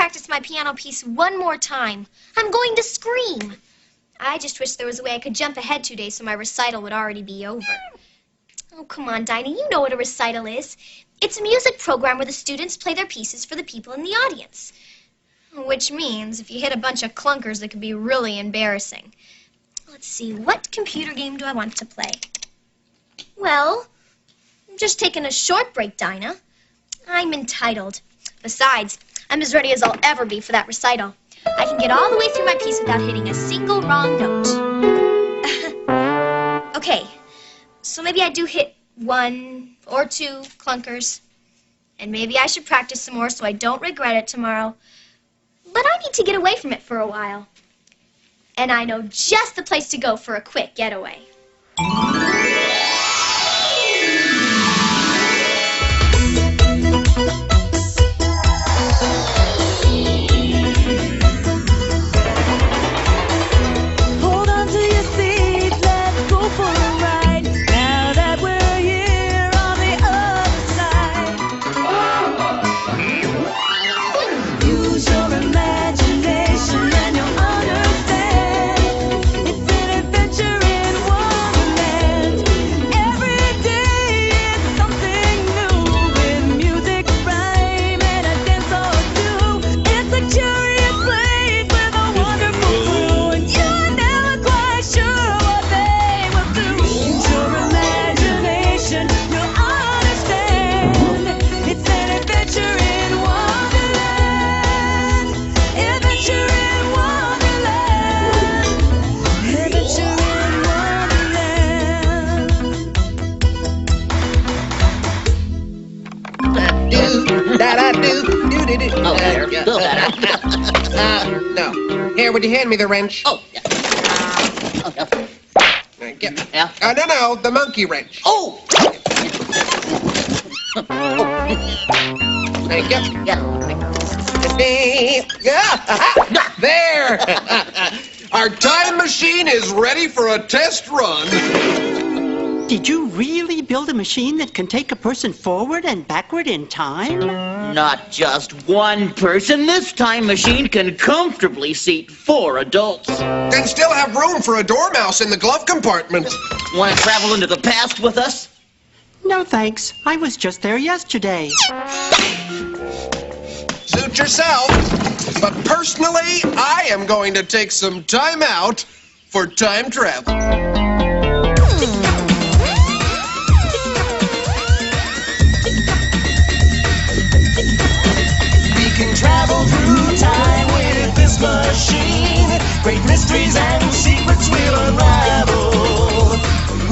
practice my piano piece one more time. I'm going to scream. I just wish there was a way I could jump ahead 2 days so my recital would already be over. Oh, come on, Dinah, you know what a recital is. It's a music program where the students play their pieces for the people in the audience. Which means if you hit a bunch of clunkers, it can be really embarrassing. Let's see, what computer game do I want to play? Well, I'm just taking a short break, Dinah. I'm entitled. Besides, I'm as ready as I'll ever be for that recital. I can get all the way through my piece without hitting a single wrong note. Okay, so maybe I do hit 1 or 2 clunkers. And maybe I should practice some more so I don't regret it tomorrow. But I need to get away from it for a while. And I know just the place to go for a quick getaway. Oh, there. Feel better. No. Here, would you hand me the wrench? Oh, yeah. Yeah. No, the monkey wrench. Oh! Thank you. Yeah. There! Our time machine is ready for a test run. Did you really build a machine that can take a person forward and backward in time? Not just one person. This time machine can comfortably seat 4 adults. And still have room for a dormouse in the glove compartment. Want to travel into the past with us? No, thanks. I was just there yesterday. Suit yourself. But personally, I am going to take some time out for time travel. Travel through time with this machine. Great mysteries and secrets will unravel.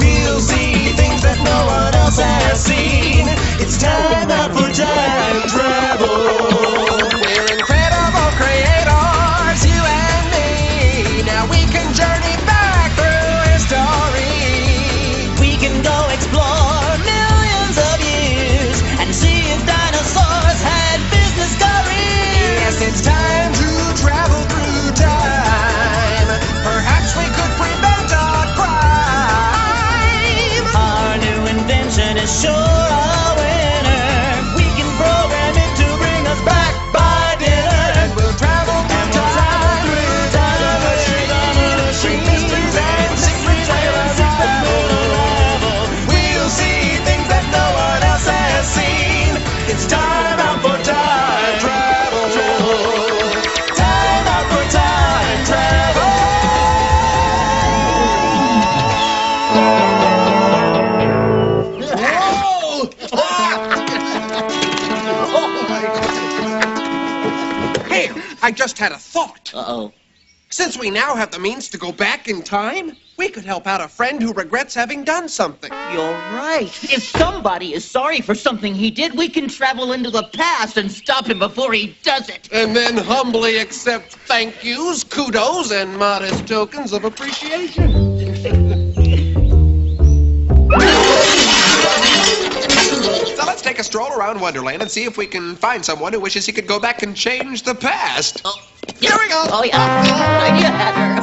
We'll see things that no one else has seen. It's time out for time travel. We're incredible creators, you and me. Now we can journey back through history. We can go explore millions of years and see if dinosaurs had business curry. Yes, it's time to travel through time. Perhaps we could prevent a crime. Our new invention is sure a winner. We can program it to bring us back by dinner. And we'll travel through time. Mysteries and secrets will unravel. We'll see things that no one else has seen. It's time out for time travel. I just had a thought. Uh-oh. Since we now have the means to go back in time, we could help out a friend who regrets having done something. You're right. If somebody is sorry for something he did, we can travel into the past and stop him before he does it. And then humbly accept thank yous, kudos, and modest tokens of appreciation. So let's take a stroll around Wonderland and see if we can find someone who wishes he could go back and change the past. Oh, yeah. Here we go. Oh, yeah. Good idea, Heather.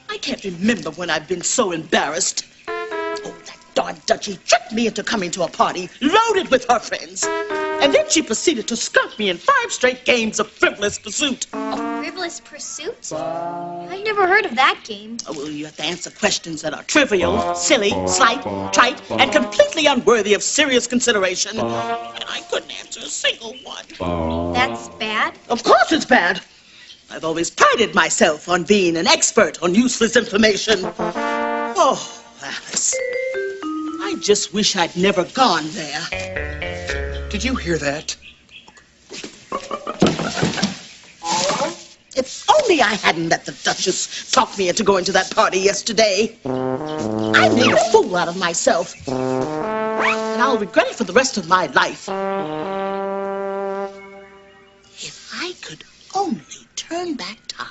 I can't remember when I've been so embarrassed. Oh, that darn Dutchie tricked me into coming to a party loaded with her friends. And then she proceeded to skunk me in 5 straight games of Frivolous Pursuit. Frivolous Pursuit? I've never heard of that game. Oh, well, you have to answer questions that are trivial, silly, slight, trite, and completely unworthy of serious consideration. And I couldn't answer a single one. That's bad. Of course it's bad. I've always prided myself on being an expert on useless information. Oh, Alice, I just wish I'd never gone there. Did you hear that? If only I hadn't let the Duchess talk me into going to that party yesterday. I made a fool out of myself. And I'll regret it for the rest of my life. If I could only turn back time.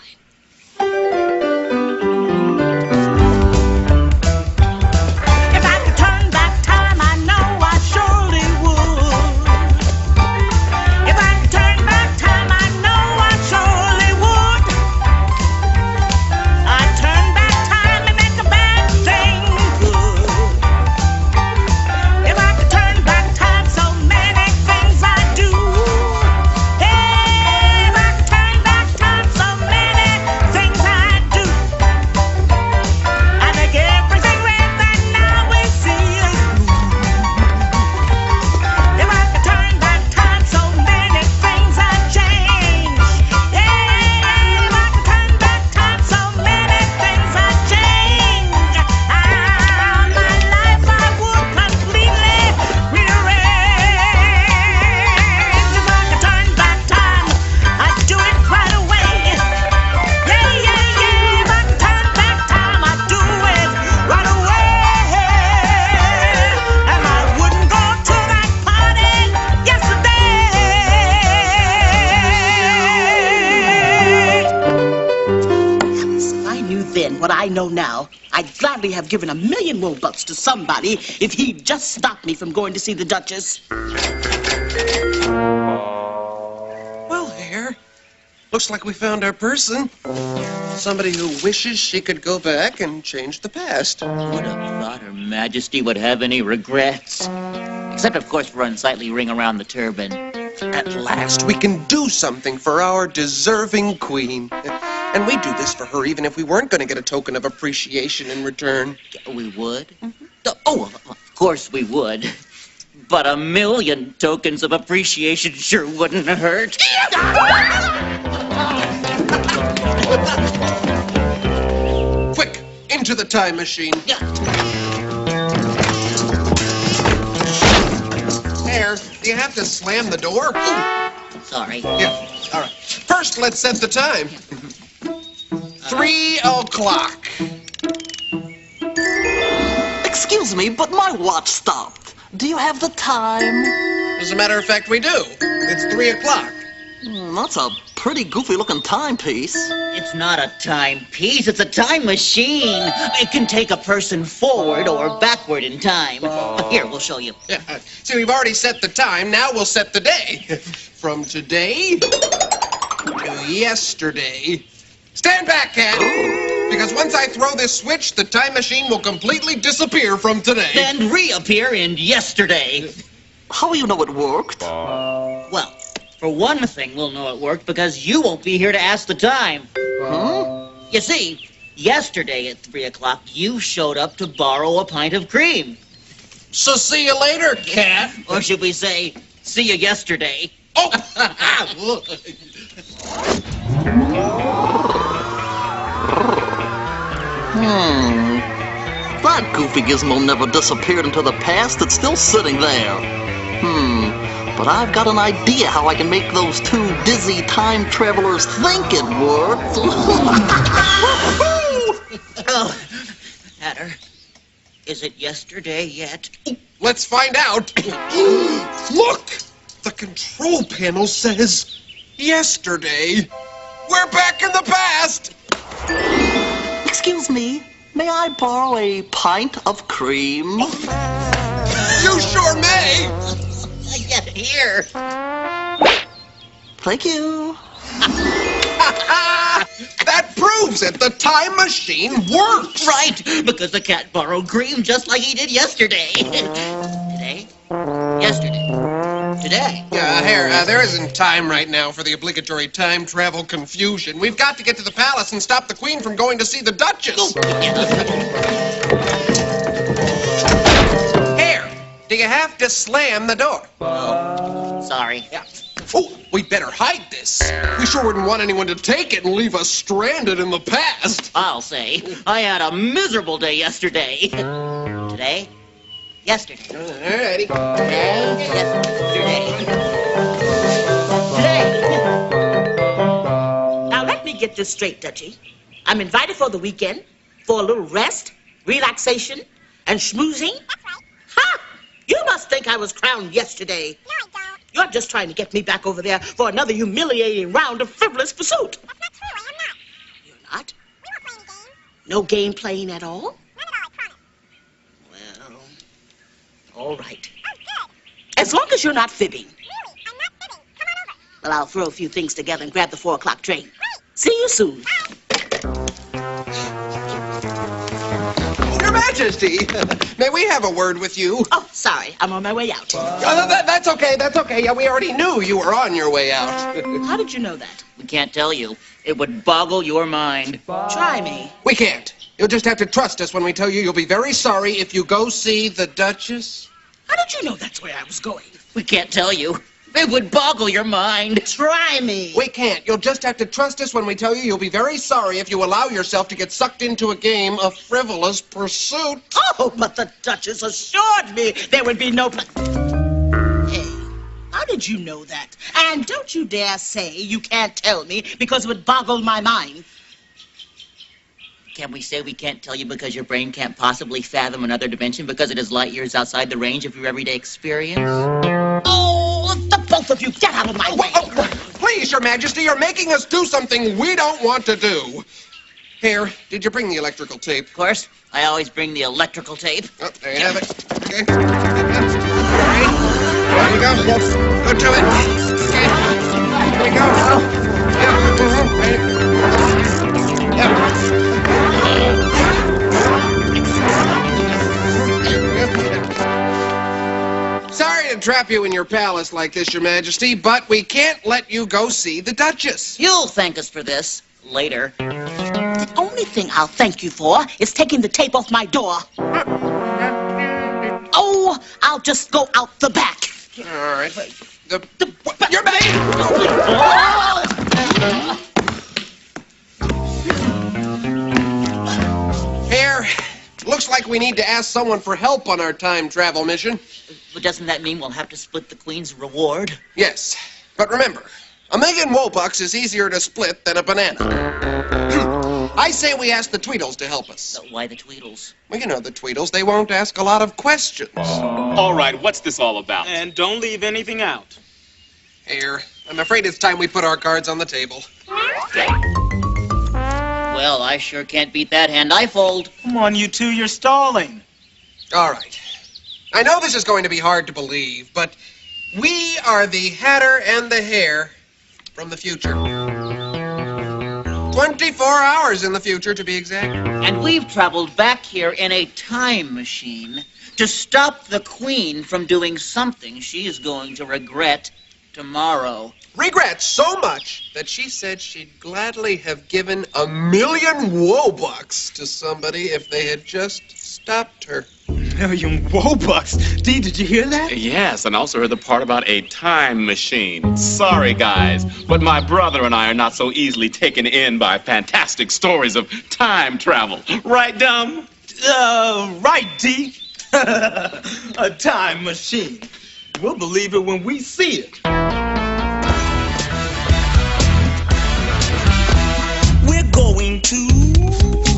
If I could turn back time, I know I surely would. If I could turn back time, I know I surely would. I'd turn back time and make a bad thing good. If I could turn back time, so many things I'd do. Hey, if I could turn back time, so many things I'd do. I'd make everything red that now we see is blue. If I could turn back time, so many things I'd change. Yeah, if I could turn back time, so many things I'd change. My life I would completely rearrange. If I could turn back time, I'd do it right away. Yeah, if I could turn back time, I'd do it right away. And I wouldn't go to that party yesterday. Alice, if I knew then what I know now, I'd gladly have given $1 million Robux to somebody if he'd just stopped me from going to see the Duchess. Well, Hare, looks like we found our person. Somebody who wishes she could go back and change the past. Would have thought Her Majesty would have any regrets. Except, of course, for unsightly ring around the turban. At last, we can do something for our deserving queen. And we'd do this for her even if we weren't going to get a token of appreciation in return. We would? Oh, of course we would. But 1 million tokens of appreciation sure wouldn't hurt. Quick, into the time machine. Hare, do you have to slam the door? Sorry. Yeah, all right. First, let's set the time. 3 o'clock. Excuse me, but my watch stopped. Do you have the time? As a matter of fact, we do. It's 3 o'clock. That's a pretty goofy-looking timepiece. It's not a timepiece, it's a time machine. It can take a person forward or backward in time. Here, we'll show you. Yeah. See, we've already set the time. Now we'll set the day. From today to yesterday. Stand back, Cat. Because once I throw this switch, the time machine will completely disappear from today. Then reappear in yesterday. How do you know it worked? Well, for one thing, we'll know it worked because you won't be here to ask the time. Huh? You see, yesterday at 3 o'clock, you showed up to borrow a pint of cream. So see you later, Cat. Or should we say, see you yesterday? Oh! That goofy gizmo never disappeared into the past. It's still sitting there. But I've got an idea how I can make those 2 dizzy time travelers think it worked. Oh, Hatter, is it yesterday yet? Let's find out. Look! The control panel says yesterday. We're back in the past. Excuse me, may I borrow a pint of cream? You sure may. Get here. Thank you. That proves it. The time machine works. Right, because the cat borrowed cream just like he did yesterday. Today? Yesterday. Today. Hare, there isn't time right now for the obligatory time travel confusion. We've got to get to the palace and stop the Queen from going to see the Duchess. Hare, do you have to slam the door? Oh, sorry. Yeah. Oh, we'd better hide this. We sure wouldn't want anyone to take it and leave us stranded in the past. I'll say, I had a miserable day yesterday. Today? Yesterday. Alrighty. Today? Yesterday. Now, let me get this straight, Dutchie. I'm invited for the weekend for a little rest, relaxation, and schmoozing. That's right. Ha! You must think I was crowned yesterday. No, I don't. You're just trying to get me back over there for another humiliating round of frivolous pursuit. That's not true. I am not. You're not? We won't play any games. No game playing at all? None at all, I promise. Well, all right. Oh, good. As long as you're not fibbing. Really, I'm not fibbing. Come on over. Well, I'll throw a few things together and grab the 4 o'clock train. See you soon. Your Majesty, may we have a word with you? Oh, sorry. I'm on my way out. That's okay, that's okay. Yeah, we already knew you were on your way out. How did you know that? We can't tell you. It would boggle your mind. Try me. We can't. You'll just have to trust us when we tell you you'll be very sorry if you go see the Duchess. How did you know that's where I was going? We can't tell you. It would boggle your mind. Try me. We can't. You'll just have to trust us when we tell you you'll be very sorry if you allow yourself to get sucked into a game of frivolous pursuit. Oh, but the Duchess assured me there would be no Hey, how did you know that? And don't you dare say you can't tell me because it would boggle my mind. Can we say we can't tell you because your brain can't possibly fathom another dimension because it is light years outside the range of your everyday experience? Oh, the both of you, get out of my way. Please, Your Majesty, you're making us do something we don't want to do. Hare, did you bring the electrical tape? Of course, I always bring the electrical tape. Oh, there you have it. Okay. All right. There you go. Go to it. Okay. There you go. Yeah. Sorry to trap you in your palace like this, Your Majesty, but we can't let you go see the Duchess. You'll thank us for this later. The only thing I'll thank you for is taking the tape off my door. Oh, I'll just go out the back. All right. Your Majesty! Hare, looks like we need to ask someone for help on our time travel mission. But doesn't that mean we'll have to split the Queen's reward? Yes, but remember, a million Wobucks is easier to split than a banana. I say we ask the Tweedles to help us. So why the Tweedles? Well, you know the Tweedles, they won't ask a lot of questions. All right, what's this all about? And don't leave anything out. Hare, I'm afraid it's time we put our cards on the table. Well, I sure can't beat that hand I fold. Come on, you two, you're stalling. All right. I know this is going to be hard to believe, but we are the Hatter and the Hare from the future. 24 hours in the future, to be exact. And we've traveled back here in a time machine to stop the Queen from doing something she is going to regret tomorrow. Regrets so much that she said she'd gladly have given 1,000,000 Wobucks to somebody if they had just stopped her. 1,000,000 Wobucks. Dee, did you hear that? Yes, and I also heard the part about a time machine. Sorry, guys, but my brother and I are not so easily taken in by fantastic stories of time travel. Right, Dumb? Right, Dee. A time machine. We'll believe it when we see it. We're going to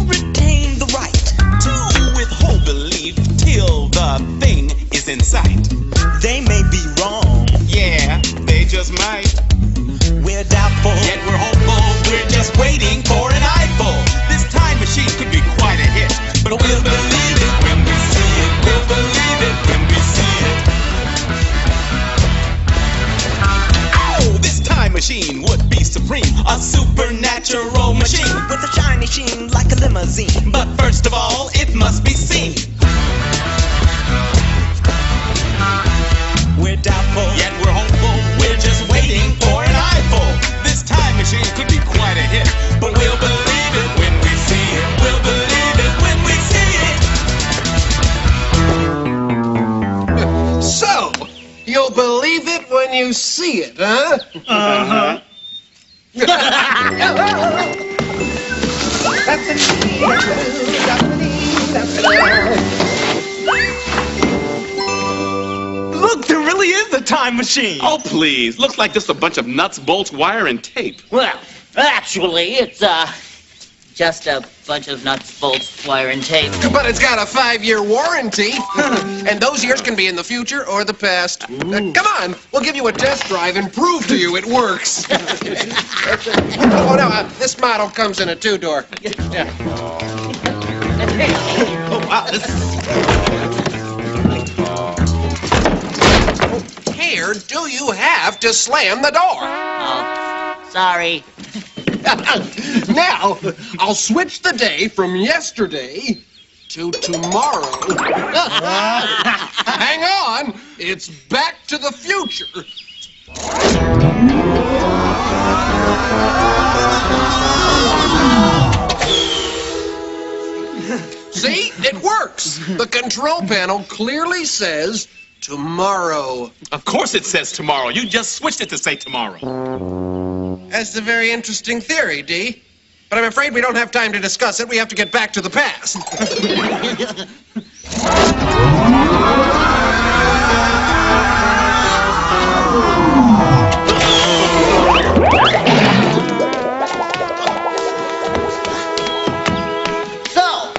retain the right to withhold belief till the thing is in sight. They may be wrong. Yeah, they just might. We're doubtful, yet we're hopeful. We're just waiting for an eyeful. This time machine could be quite a hit, but we'll believe it when we see it. We'll believe it when we see it. Oh, this time machine would be surprised supreme, a supernatural machine with a shiny sheen like a limousine. But first of all, it must be seen. We're doubtful, yet we're hopeful. We're just waiting for an eyeful. This time machine could be quite a hit, but we'll believe it when we see it. We'll believe it when we see it. So, you'll believe it when you see it, huh? Uh-huh. Look, there really is a time machine. Oh, please. Looks like just a bunch of nuts, bolts, wire, and tape. Well, actually, it's, just a bunch of nuts, bolts, wire, and tape. But it's got a 5-year warranty. And those years can be in the future or the past. Come on, we'll give you a test drive and prove to you it works. Oh, no, this model comes in a 2-door. Yeah. Oh, wow, this is... Here, do you have to slam the door? Oh, sorry. Now, I'll switch the day from yesterday to tomorrow. Hang on, it's Back to the Future. See, it works. The control panel clearly says tomorrow. Of course it says tomorrow. You just switched it to say tomorrow. That's a very interesting theory, Dee. But I'm afraid we don't have time to discuss it. We have to get back to the past. So,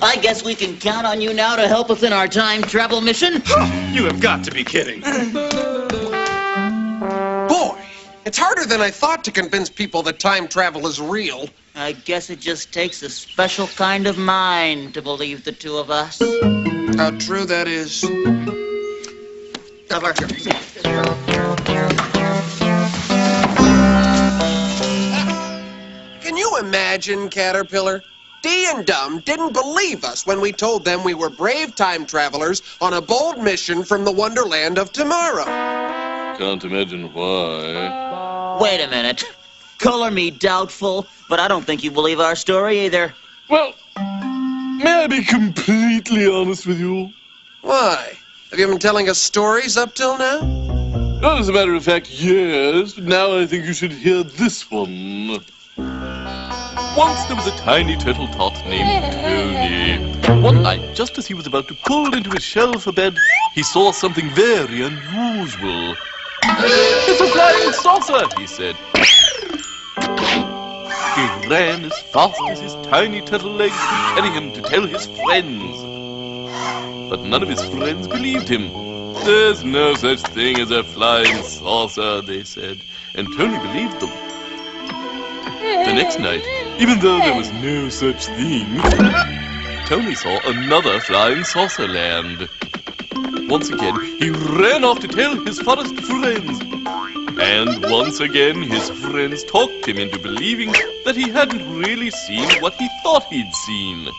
I guess we can count on you now to help us in our time travel mission. You have got to be kidding. Boy, it's harder than I thought to convince people that time travel is real. I guess it just takes a special kind of mind to believe the two of us. How true that is. Cover. Can you imagine, Caterpillar? Dee and Dum didn't believe us when we told them we were brave time travelers on a bold mission from the Wonderland of tomorrow. Can't imagine why. Wait a minute. Color me doubtful, but I don't think you believe our story either. Well, may I be completely honest with you? Why? Have you been telling us stories up till now? Well, as a matter of fact, yes. But now I think you should hear this one. Once there was a tiny turtle tot named Tony. One night, just as he was about to pull into his shell for bed, he saw something very unusual. "It's a flying saucer," he said. He ran as fast as his tiny turtle legs could carry him to tell his friends. But none of his friends believed him. "There's no such thing as a flying saucer," they said, and Tony believed them. The next night, even though there was no such thing, Tony saw another flying saucer land. Once again, he ran off to tell his forest friends. And once again, his friends talked him into believing that he hadn't really seen what he thought he'd seen.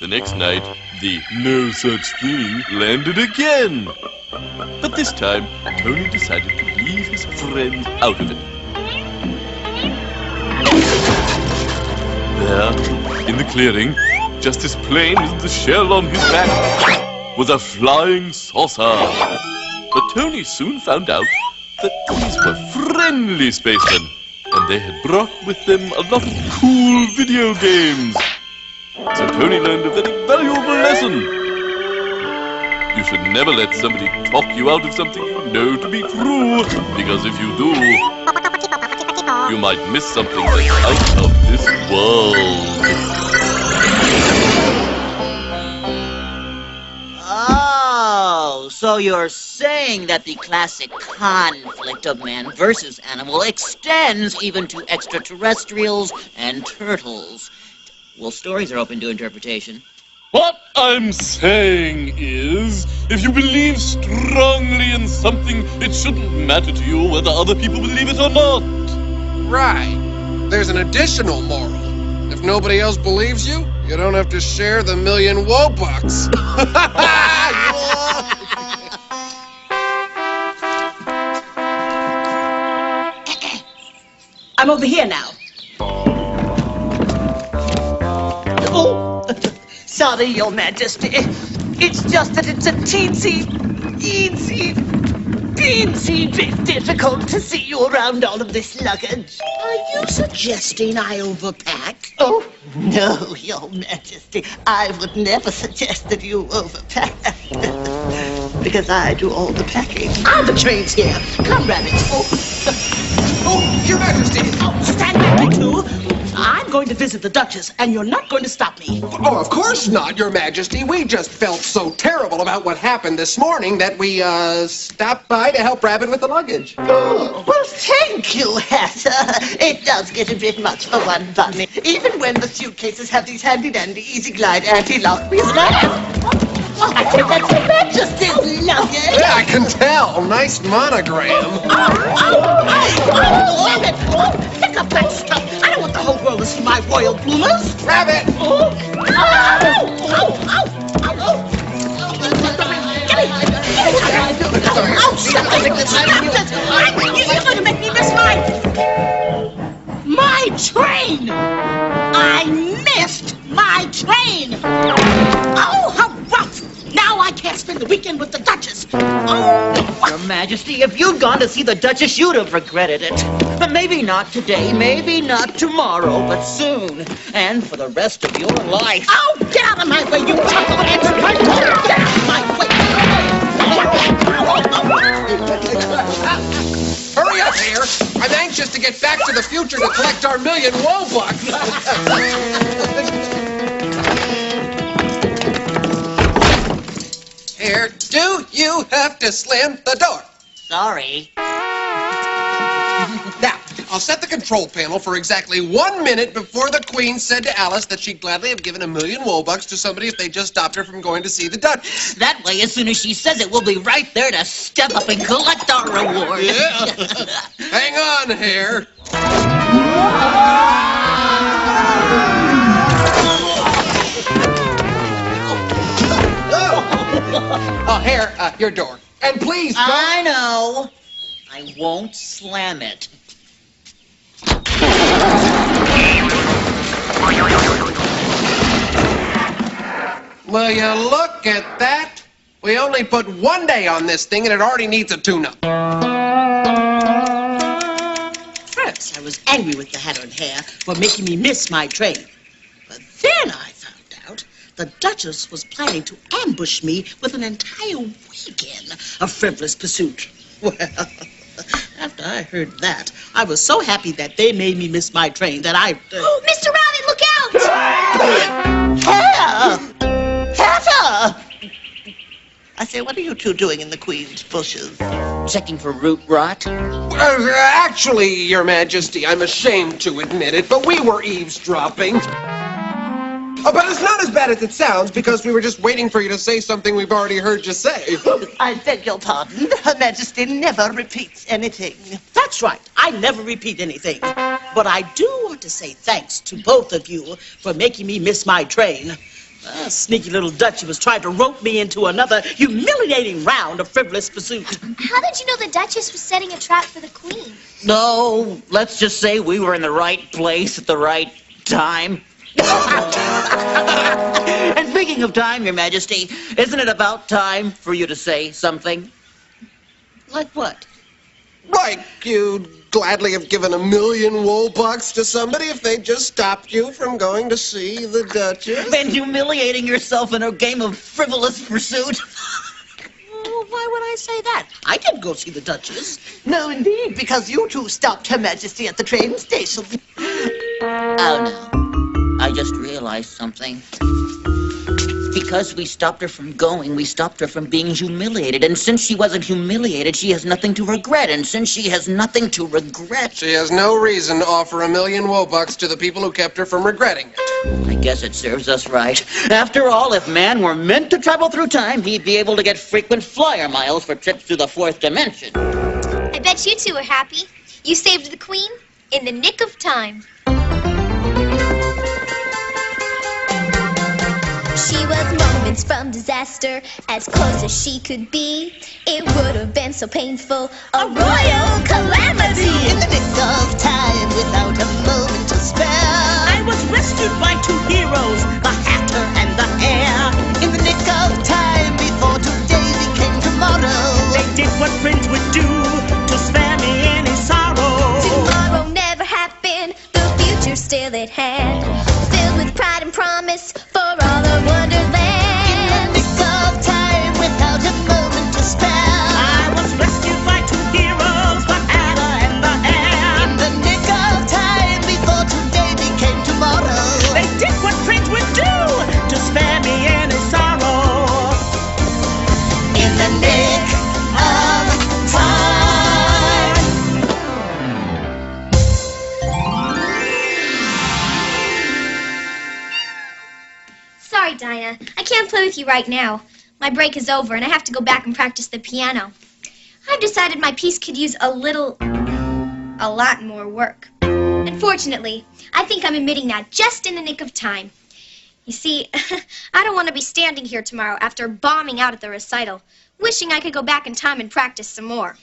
The next night, the no such thing landed again. But this time, Tony decided to leave his friends out of it. There, in the clearing, just as plain as the shell on his back, was a flying saucer. But Tony soon found out that these were friendly spacemen, and they had brought with them a lot of cool video games. So Tony learned a very valuable lesson. You should never let somebody talk you out of something you know to be true, because if you do, you might miss something that's out of this world. Oh, so you're saying that the classic conflict of man versus animal extends even to extraterrestrials and turtles. Well, stories are open to interpretation. What I'm saying is, if you believe strongly in something, it shouldn't matter to you whether other people believe it or not. Right. There's an additional moral. If nobody else believes you, you don't have to share the million Wobucks. I'm over here now. Oh, sorry, Your Majesty. It's just that it's a teensy bit difficult to see you around all of this luggage. Are you suggesting I overpack? Oh, no, Your Majesty. I would never suggest that you overpack. Because I do all the packing. Ah, the train's here. Come, Rabbit. Oh, Your Majesty! Oh, stand back, you two. I'm going to visit the Duchess, and you're not going to stop me. Oh, of course not, Your Majesty. We just felt so terrible about what happened this morning that we, stopped by to help Rabbit with the luggage. Oh, well, thank you, Hatter. It does get a bit much for one bunny. Even when the suitcases have these handy-dandy, easy-glide, anti-lock wheels. I think that's Her Majesty's luggage. Yeah, I can tell. Nice monogram. Rabbit! Pick up that stuff. I don't want the whole world to see my royal bloomers. Rabbit! Oh, stop this! You're going to make me miss my train! I missed my train! Oh, how rough! Now I can't spend the weekend with the Duchess. Oh, Your Majesty, if you'd gone to see the Duchess, you'd have regretted it. But maybe not today, maybe not tomorrow, but soon. And for the rest of your life. oh, get out of my way, you chuckleheads! Get out of my way! Hurry up, Hare. I'm anxious to get back to the future to collect our million Wobucks. Hare, do you have to slam the door? Sorry. Now, I'll set the control panel for exactly 1 minute before the Queen said to Alice that she'd gladly have given $1 million Wobucks to somebody if they just stopped her from going to see the Duchess. That way, as soon as she says it, we'll be right there to step up and collect our reward. Yeah. Hang on, Hare. Oh, Hare, your door. And please don't... I know. I won't slam it. Will you look at that? We only put 1 day on this thing and it already needs a tune-up. First, I was angry with the Hatter and Hare for making me miss my train. But then I found out the Duchess was planning to ambush me with an entire weekend of frivolous pursuit. Well, after I heard that, I was so happy that they made me miss my train that I... Oh, Mr. Rabbit, look out! Hare! Hatter! I say, what are you two doing in the Queen's bushes? Checking for root rot. Actually, Your Majesty, I'm ashamed to admit it, but we were eavesdropping. Oh, but it's not as bad as it sounds, because we were just waiting for you to say something we've already heard you say. I beg your pardon. Her Majesty never repeats anything. That's right. I never repeat anything. But I do want to say thanks to both of you for making me miss my train. Sneaky little Dutchie was trying to rope me into another humiliating round of frivolous pursuit. How did you know the Duchess was setting a trap for the Queen? No, let's just say we were in the right place at the right time. And speaking of time, Your Majesty, isn't it about time for you to say something? Like what? Like you'd gladly have given $1 million Wobucks to somebody if they just stopped you from going to see the Duchess? And humiliating yourself in a game of frivolous pursuit? Well, why would I say that? I didn't go see the Duchess. No, indeed, because you two stopped Her Majesty at the train station. Oh, no. I just realized something. Because we stopped her from going, we stopped her from being humiliated. And since she wasn't humiliated, she has nothing to regret. And since she has nothing to regret... She has no reason to offer $1 million Wobucks to the people who kept her from regretting it. I guess it serves us right. After all, if man were meant to travel through time, he'd be able to get frequent flyer miles for trips to the 4th dimension. I bet you two are happy. You saved the Queen in the nick of time. She was moments from disaster, as close as she could be. It would have been so painful, a royal calamity. In the nick of time, without a moment to spare, I was rescued by two heroes, the Hatter and the Hare. in the nick of time, before today became tomorrow. They did what friends would do to spare me any sorrow. Tomorrow never happened, the future still at hand, filled with pride and promise for all of Wonderland. In the nick of time, without a moment to spare, I was rescued by two heroes, the Hatter and the Hare. in the nick of time, before today became tomorrow. They did what friends would do to spare me any sorrow. In the nick of time. Sorry, Dinah. I can't play with you right now. My break is over, and I have to go back and practice the piano. I've decided my piece could use a lot more work. Unfortunately, I think I'm admitting that just in the nick of time. You see, I don't want to be standing here tomorrow after bombing out at the recital, wishing I could go back in time and practice some more.